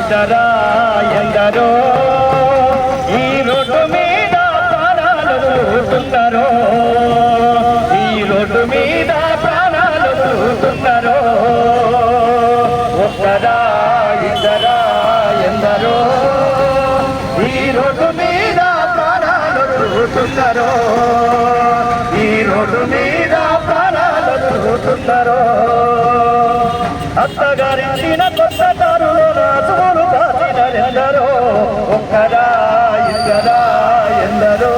ఇద్దరా ఎందరో ఈ రోడ్డు మీద ప్రాణాలు వదులుతున్నారో, ఈ రోడ్డు మీద ప్రాణాలు వదులుతున్నారో. ఒక్కరా ఇద్దరా ఎందరో ఈ రోడ్డు మీద ప్రాణాలు వదులుతున్నారో, ఈ రోడ్డు మీద ప్రాణాలు వదులుతున్నారో. అత్తగారించిన కొత్త దారులో రాజులు దాచినరెందరో, ఒక్కరా ఇద్దరా ఎందరో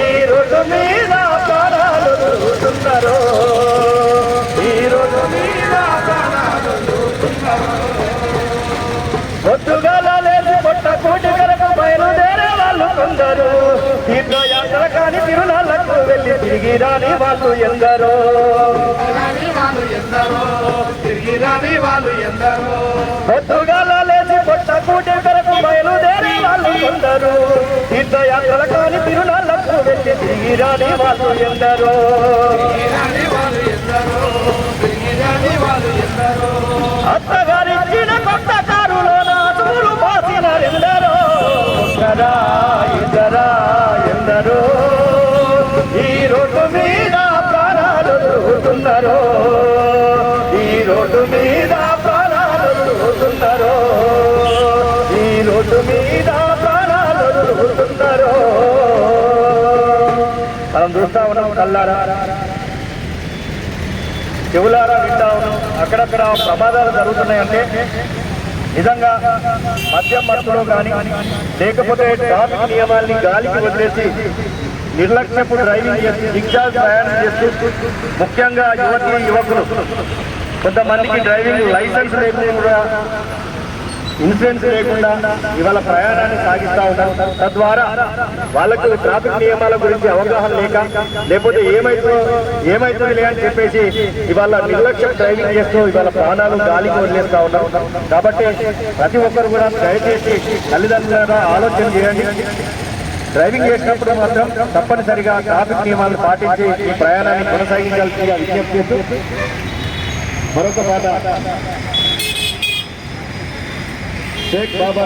ఈ రోడ్డు మీద ప్రాణాలు వదులుతున్నారో, ఈ రోడ్డు మీద ప్రాణాలు వదులుతున్నారో. పొద్దుగాల లేచి పొట్ట కూటి కరకు బయలుదేరే వాళ్ళు కొందరు, తీర్థయాత్ర కాని తిరునాళ్లకు వెళ్ళి తిరిగి రాని వాళ్ళు ఎందరో, పొద్దుగాల లేచి పొట్ట కూటి కరకు బయలుదేరే వాళ్ళు కొందరు, తీర్థయాత్రల కాని తిరునాళ్లకు వెళ్ళి తిరిగి రాని వాళ్ళు ఎందరో. అత్తగారిచ్చిన కొత్త కారులో నాసులు పాసినరెందరో, ఒక్కరా ఇద్దరా ఎందరో ఈ రోడ్డు మీద ప్రాణాలు వదులుతున్నారో, ఈ రోడ్డు మీద ప్రాణాలు వదులుతున్నారో, ఈ రోడ్డు మీద ప్రాణాలు వదులుతున్నారో. మనం చూస్తా ఉన్నాం, కల్లారా చెవులారా వింటా ఉన్నాం. అక్కడక్కడ ప్రమాదాలు జరుగుతున్నాయంటే నిజంగా మద్యం మత్తులో కానీ లేకపోతే ట్రాఫిక్ నియమాల్ని గాలికి వదిలేసి నిర్లక్ష్యపు డ్రైవింగ్ చేసి దిగ్జాగ్ ప్రయాణం చేస్తూ, ముఖ్యంగా యువకులు కొంతమందికి డ్రైవింగ్ లైసెన్స్ లేకుండా కూడా ఇన్సూరెన్స్ లేకుండా ఇవాళ ప్రయాణాన్ని సాగిస్తూ ఉంటారు. తద్వారా వాళ్ళకు ట్రాఫిక్ నియమాల గురించి అవగాహన లేక, లేకపోతే ఏమైతుంది అని చెప్పేసి ఇవాళ నిర్లక్ష్యం డ్రైవింగ్ చేస్తూ ఇవాళ ప్రాణాలు గాలికి వదిలేస్తూ ఉంటారు. కాబట్టి ప్రతి ఒక్కరు కూడా దయచేసి తల్లిదండ్రులుగా ఆలోచన చేయండి. డ్రైవింగ్ చేసినప్పుడు మాత్రం తప్పనిసరిగా ట్రాఫిక్ నియమాలను పాటించి ఈ ప్రయాణాన్ని కొనసాగించాల్సిందిగా విజ్ఞప్తి చేస్తూ మరొక పాట షేక్ బాబా